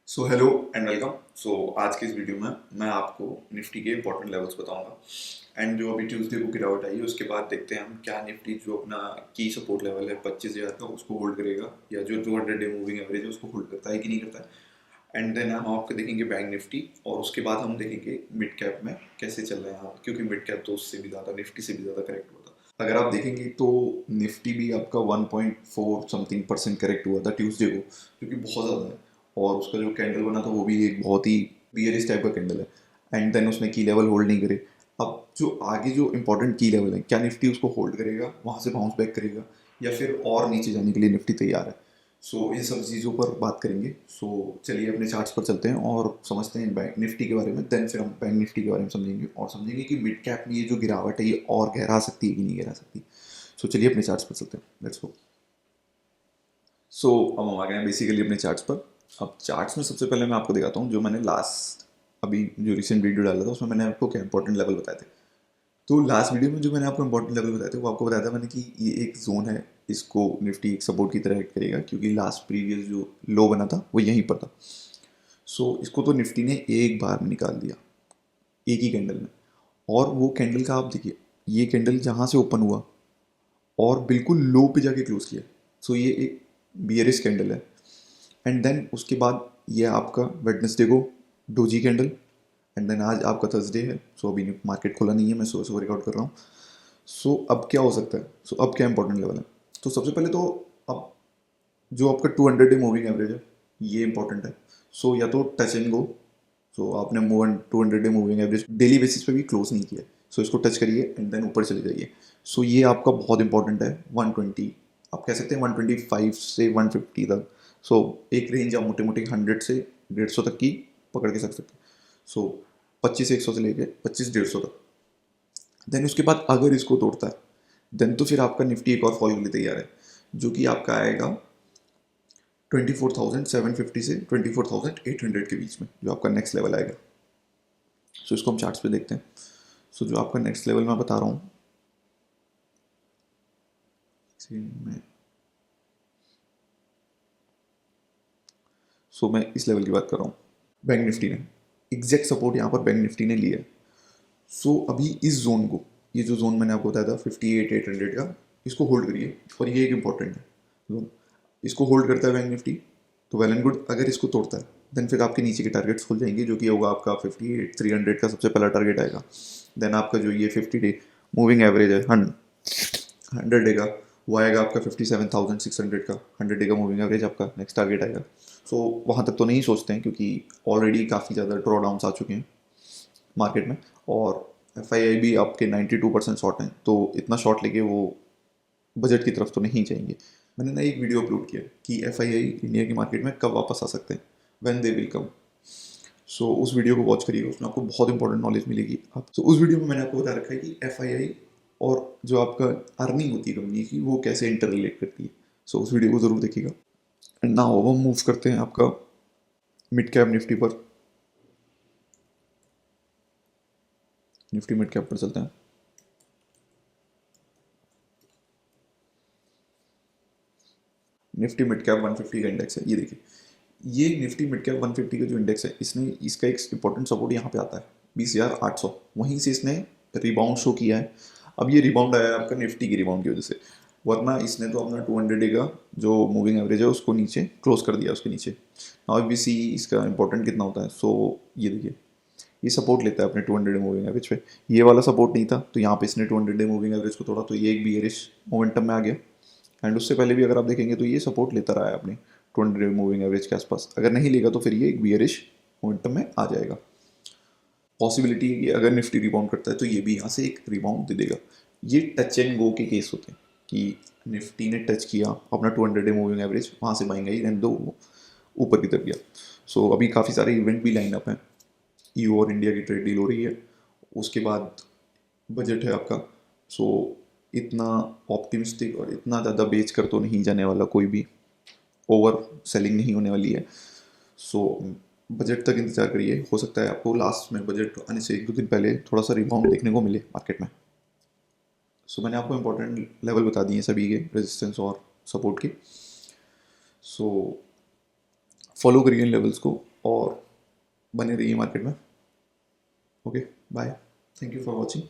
Hello and welcome. आज की इस वीडियो में मैं आपको निफ्टी के इंपॉर्टेंट लेवल्स बताऊंगा। एंड जो अभी ट्यूसडे को गिरावट आई है उसके बाद देखते हैं हम क्या निफ्टी जो अपना की सपोर्ट लेवल है 25,000 का उसको होल्ड करेगा, या जो 200 डे मूविंग एवरेज है उसको होल्ड करता है कि नहीं करता है। एंड देन हम आपको देखेंगे बैंक निफ्टी, और उसके बाद हम देखेंगे मिड कैप में कैसे चल रहे हैं यहाँ, क्योंकि मिड कैप तो उससे भी ज़्यादा, निफ्टी से भी ज़्यादा करेक्ट हुआ था। अगर आप देखेंगे तो निफ्टी भी आपका 1.4 समथिंग परसेंट करेक्ट हुआ था ट्यूसडे को, जो कि बहुत ज़्यादा है। और उसका जो कैंडल बना था वो भी एक बहुत ही बियरिश टाइप का कैंडल है। एंड देन उसने की लेवल होल्ड नहीं करे। अब जो आगे जो इंपॉर्टेंट की लेवल है, क्या निफ्टी उसको होल्ड करेगा, वहाँ से बाउंस बैक करेगा, या फिर और नीचे जाने के लिए निफ्टी तैयार है। इन सब चीज़ों पर बात करेंगे। चलिए अपने चार्ट्स पर चलते हैं और समझते हैं बैंक निफ्टी के बारे में। देन फिर हम बैंक निफ्टी के बारे में समझेंगे और समझेंगे कि मिड कैप में ये जो गिरावट है ये और गहरा सकती है कि नहीं गहरा सकती। चलिए अपने चार्ट्स पर चलते हैं, लेट्स गो। अब हम आ गए हैं बेसिकली अपने चार्ट्स पर। अब चार्ट्स में सबसे पहले मैं आपको दिखाता हूँ जो मैंने लास्ट अभी जो रिसेंट वीडियो डाला था उसमें मैंने आपको क्या इंपॉर्टेंट लेवल बताए थे। तो लास्ट वीडियो में जो मैंने आपको इंपॉर्टेंट लेवल बताए थे वो आपको बताया था मैंने कि ये एक जोन है, इसको निफ्टी एक सपोर्ट की तरह एक्ट करेगा, क्योंकि लास्ट प्रीवियस जो लो बना था वो यहीं पर था। इसको तो निफ्टी ने एक बार में निकाल दिया, एक ही कैंडल में। और वो कैंडल का आप देखिए, ये कैंडल जहाँ से ओपन हुआ और बिल्कुल लो पे जाके क्लोज किया। ये एक बियरिश कैंडल है। एंड देन उसके बाद ये आपका वेडनेसडे को डोजी कैंडल। एंड देन आज आपका थर्सडे है, अभी मार्केट खुला नहीं है, मैं सुबह सुबह रिकॉर्ड कर रहा हूँ। अब क्या हो सकता है, अब क्या इंपॉर्टेंट लेवल है। सबसे पहले तो अब जो आपका 200 डे मूविंग एवरेज है ये इंपॉर्टेंट है। या तो टच एंड गो। आपने 200 day moving average daily basis पे भी क्लोज नहीं किया, इसको टच करिए एंड देन ऊपर चले जाइए। ये आपका बहुत इंपॉर्टेंट है। 120, आप कह सकते हैं 125 से 150 तक। एक रेंज आप मोटे मोटे 100 से 150 तक की पकड़ के सकते हैं। 25 100 से लेके 25 150 तक। देन उसके बाद अगर इसको तोड़ता है देन तो फिर आपका निफ्टी एक और फॉल के लिए तैयार है, जो कि आपका आएगा 24,750 से 24,800 के बीच में, जो आपका नेक्स्ट लेवल आएगा। इसको हम चार्ट्स पे देखते हैं। जो आपका नेक्स्ट लेवल मैं बता रहा हूँ, मैं मैं इस लेवल की बात कर रहा हूँ। बैंक निफ्टी ने एग्जैक्ट सपोर्ट यहाँ पर बैंक निफ्टी ने लिया है। अभी इस जोन को, ये जो जोन मैंने आपको बताया था 58,800 का, इसको होल्ड करिए। और ये एक इंपॉर्टेंट है जोन, इसको होल्ड करता है बैंक निफ्टी तो वेल एंड गुड। अगर इसको तोड़ता है देन फिर आपके नीचे के टारगेट्स खुल जाएंगे, जो कि होगा आपका 58,300 का सबसे पहला टारगेट आएगा। देन आपका जो ये 50 डे मूविंग एवरेज है 100 डे का, वो आएगा आपका 57,600 का। 100 डे का मूविंग एवरेज आपका नेक्स्ट टारगेट आएगा। वहाँ तक तो नहीं सोचते हैं, क्योंकि ऑलरेडी काफ़ी ज़्यादा ड्रॉ डाउन्स आ चुके हैं मार्केट में। और FII भी आपके 92% शॉर्ट हैं, तो इतना शॉर्ट लेके वो बजट की तरफ तो नहीं जाएंगे। मैंने ना एक वीडियो अपलोड किया कि FII इंडिया की मार्केट में कब वापस आ सकते हैं, व्हेन दे विल कम। उस वीडियो को वॉच करिए, उसमें आपको बहुत इंपॉर्टेंट नॉलेज मिलेगी। आप उस वीडियो में मैंने आपको बता रखा है कि FII और जो आपका अर्निंग होती है कंपनी की वो कैसे इंटर रिलेट करती है। उस वीडियो को ज़रूर देखिएगा। एंड नाउ अब हम मूव करते हैं आपका मिड कैप निफ्टी पर। निफ्टी मिड कैप पर चलते हैं। निफ्टी मिड कैप 150 का इंडेक्स है, ये देखिए। ये निफ्टी मिड कैप 150 का जो इंडेक्स है, इसने इसका एक इंपॉर्टेंट सपोर्ट यहाँ पे आता है 20,800। वहीं से इसने रिबाउंड शो किया है। अब ये रिबाउंड आया है आपका निफ्टी की रिबाउंड की वजह से, वरना इसने तो अपना 200 डे का जो मूविंग एवरेज है उसको नीचे क्लोज कर दिया उसके नीचे। नाउ वी सी इसका इंपॉर्टेंट कितना होता है। ये देखिए, ये सपोर्ट लेता है अपने 200 डे मूविंग एवरेज पे। ये वाला सपोर्ट नहीं था, तो यहाँ पे इसने 200 डे मूविंग एवरेज को तोड़ा, तो ये एक बियरिश मोमेंटम में आ गया। एंड उससे पहले भी अगर आप देखेंगे तो ये सपोर्ट लेता रहा है अपने 200 मूविंग एवरेज के आसपास। अगर नहीं लेगा तो फिर ये एक बियरिश मोमेंटम में आ जाएगा। पॉसिबिलिटी है कि अगर निफ्टी रिबाउंड करता है तो ये भी यहाँ से एक रिबाउंड दे देगा। ये टच एंड गो के केस होते हैं कि निफ्टी ने टच किया अपना 200 डे मूविंग एवरेज, वहाँ से बाइंग आई एंड दो ऊपर की तरफ गया। अभी काफ़ी सारे इवेंट भी लाइन अप हैं। EU और इंडिया की ट्रेड डील हो रही है, उसके बाद बजट है आपका। सो इतना ऑप्टिमिस्टिक और इतना ज़्यादा बेच कर तो नहीं जाने वाला कोई भी, ओवर सेलिंग नहीं होने वाली है। सो बजट तक इंतजार करिए, हो सकता है आपको लास्ट में बजट आने से 1 2 दिन पहले थोड़ा सा रिबाउंड देखने को मिले मार्केट में। मैंने आपको इंपॉर्टेंट लेवल बता दिए सभी के, रेजिस्टेंस और सपोर्ट के। फॉलो करिए इन लेवल्स को और बने रहिए मार्केट में। Okay bye, thank you for watching.